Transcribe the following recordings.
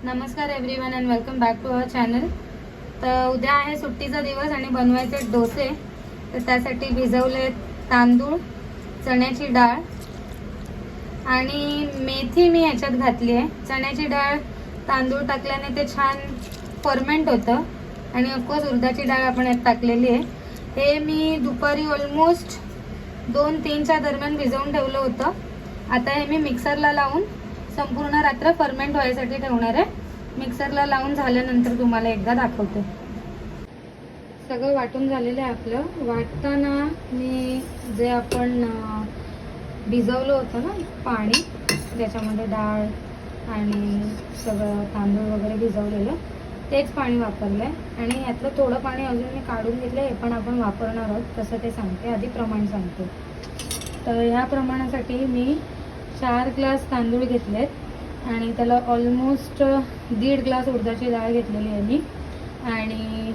नमस्कार everyone and welcome back to our channel. तर उद्या आहे सुट्टीचा दिवस आणि बनवायचे डोसे। तर त्यासाठी भिजवले तांदूळ, चण्याची डाळ आणि मेथी मी याच्यात घातली आहे। चण्याची डाळ तांदूळ टाकल्याने ते छान फर्मेंट होतं आणि ऑफकोर्स उडदाची डाळ आपण यात टाकलेली आहे। हे मी दुपारी ऑलमोस्ट 2-3च्या दरम्यान भिजवून ठेवलं होतं। आता हे मी मिक्सरला लावून संपूर्ण रात्र फर्मेंट व्हायसाठी ठेवणार आहे। मिक्सरला लावून झाल्यानंतर तुम्हाला एकदा दाखवते। सगळं वाटून झालेलं आहे आपलं। वाटताना मी जे आपण भिजवलं होतं ना पाणी, ज्याच्यामध्ये डाळ आणि सगळं तांदूळ वगैरे भिजवलेलं, तेच पाणी वापरलं आहे आणि यातलं थोडं पाणी अजून मी काढून घेतलं आहे। हे पण आपण वापरणार आहोत, कसं ते सांगते, आधी प्रमाण सांगते। तर ह्या प्रमाणासाठी मी 4 ग्लास तांदूळ घेतलेत आणि त्याला ऑलमोस्ट 1.5 ग्लास उडदाची डाळ घेतलेली आहे मी आणि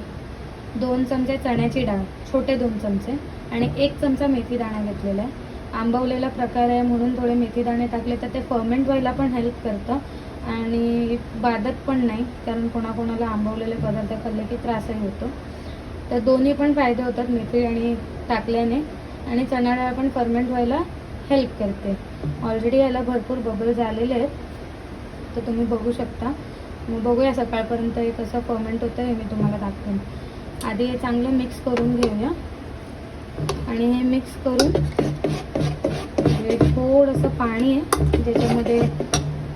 2 चमचे चण्याची डाळ, छोटे 2 चमचे, आणि 1 चमचा मेथी दाणा घेतलेला आहे। आंबवलेला प्रकार आहे म्हणून थोडे मेथी दाणे टाकले तर ते फर्मेंट व्हायला पण हेल्प करतं आणि बाधत पण नाही, कारण कोणाकोणाला आंबवलेले पदार्थ खाल्ले की त्रासही होतो। तर दोन्ही पण फायदे होतात मेथी आणि टाकल्याने, आणि चणा डाळ पण फर्मेंट व्हायला हेल्प करते। ऑलरेडी याला भरपूर बबल झालेले आहेत, तर तुम्ही बघू शकता। मग बघूया सकाळपर्यंत हे कसं फर्मेंट होतं हे मी तुम्हाला दाखवेन। आधी हे चांगलं मिक्स करून घेऊया आणि हे मिक्स करून हे थोडंसं पाणी आहे ज्याच्यामध्ये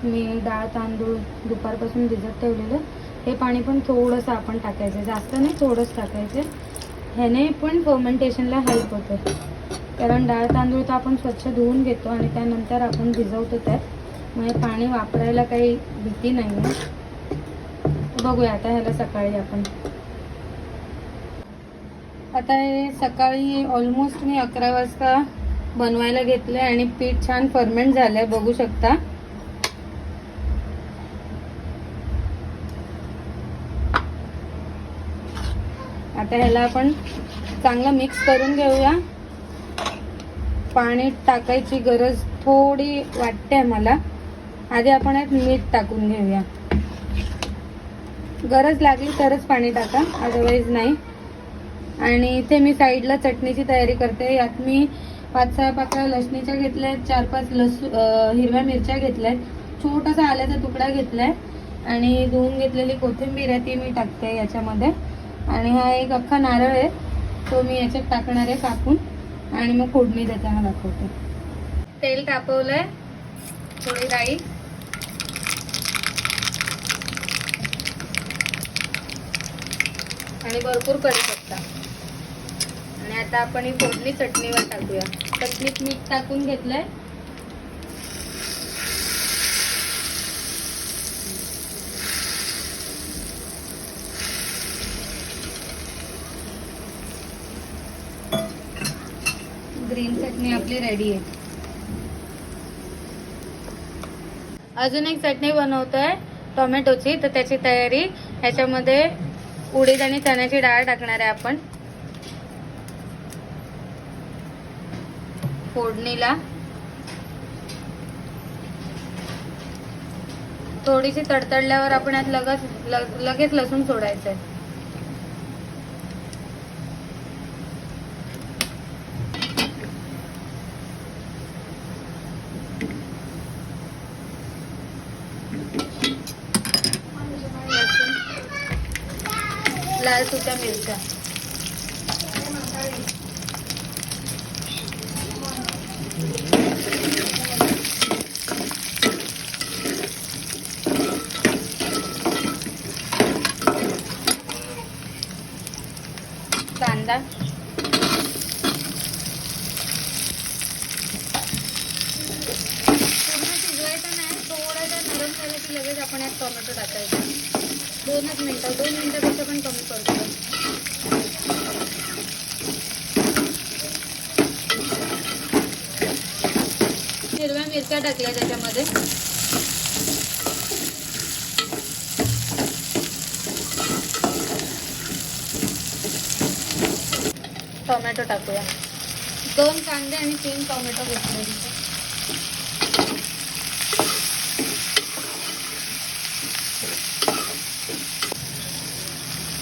मी डाळ तांदूळ दुपारपासून भिजत ठेवलेलं, हे पाणी पण थोडंसं आपण टाकायचं, जास्त नाही, थोडंच टाकायचं। ह्याने पण फर्मेंटेशनला हेल्प होते, कारण डाळ तांदूळ तर आपण स्वच्छ धुवून घेतो आणि त्यानंतर आपण भिजवतो त्यात, मग पाणी वापरायला काही भीती नाही आहे। बघूया आता ह्याला सकाळी आपण। आता हे सकाळी ऑलमोस्ट मी 11 वाजता बनवायला घेतले आणि पीठ छान फर्मेंट झालंय, बघू शकता। आता ह्याला आपण चांगलं मिक्स करून घेऊया। पाणी टाकायची गरज थोडी वाटते मला, आधी आपण एक मीठ टाकून घेऊया। गरज लागली तरच पाणी टाका, अदरवाईज नाही। आणि इथे मी साईडला चटणीची तयारी करते। यात मी 5-6 पाकळ्या लसणीच्या घेतल्यात, 4-5 हिरव्या मिरच्या घेतल्यात, छोटासा आल्याचा तुकडा घेतलाय आणि धुवून घेतलेली कोथिंबीर आहे ती मी टाकते याच्यामध्ये, आणि हा एक अख्खा नारळ आहे तो मी याच्यात टाकणार आहे कापून, आणि मग फोडणी देताना दाखवते। तेल तापवलंय, थोडी राई आणि भरपूर कढीपत्ता, आणि आता आपण ही फोडणी चटणीवर टाकूया। चटणीत मीठ टाकून घेतलंय, ग्रीन चटणी आपली रेडी आहे। अजून एक चटणी बनवतोय टोमॅटोची, तर त्याची तयारी, ह्याच्यामध्ये उडीद आणि चण्याची डाळ टाकणार आहे आपण फोडणीला। थोडीशी तडतडल्यावर आपण यात लगेच लसूण सोडायचंय। लाल सुक्या मिरच्या, कांदा, पूर्ण शिजवायचं नाही, थोडासा नरम झाला की लगेच आपण यात टोमॅटो टाकायचा। 2 मिनिटापेक्षा पण कमी करतो। हिरव्या मिरच्या टाकल्या त्याच्यामध्ये, टोमॅटो टाकूया। 2 कांदे आणि 3 टोमॅटो घेतले।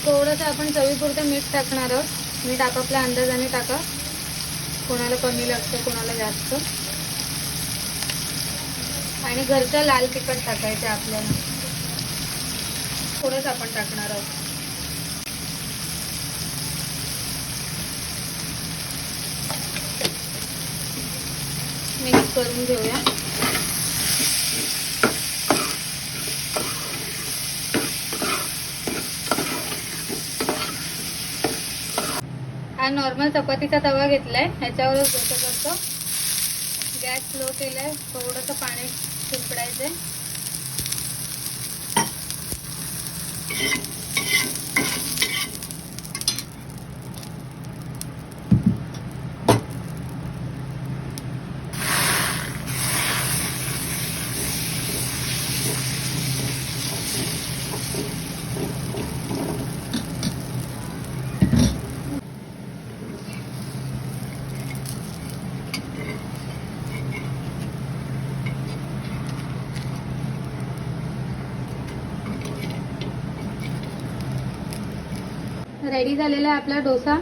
थोडंसं आपण चवीपुरतं मीठ टाकणार आहोत. मीठ आपापल्या अंदाजाने टाका, कोणाला कमी लागतं कोणाला जास्त. आणि घरचं लाल तिखट टाकायचं आपल्याला, थोडंच आपण टाकणार आहोत. मिक्स करून घेऊया. हा नॉर्मल चपातीचा तवा घेतलाय, ह्याच्यावरच डोसा करतो. गॅस स्लो केलाय, थोडंसं पाणी शिंपडायचंय. रेडी झालेला आहे आपला डोसा.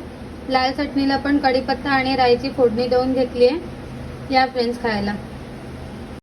लाल चटणीला पण कढीपत्ता आणि राईची फोडणी देऊन घेतली आहे. या फ्रेंड्स खायला.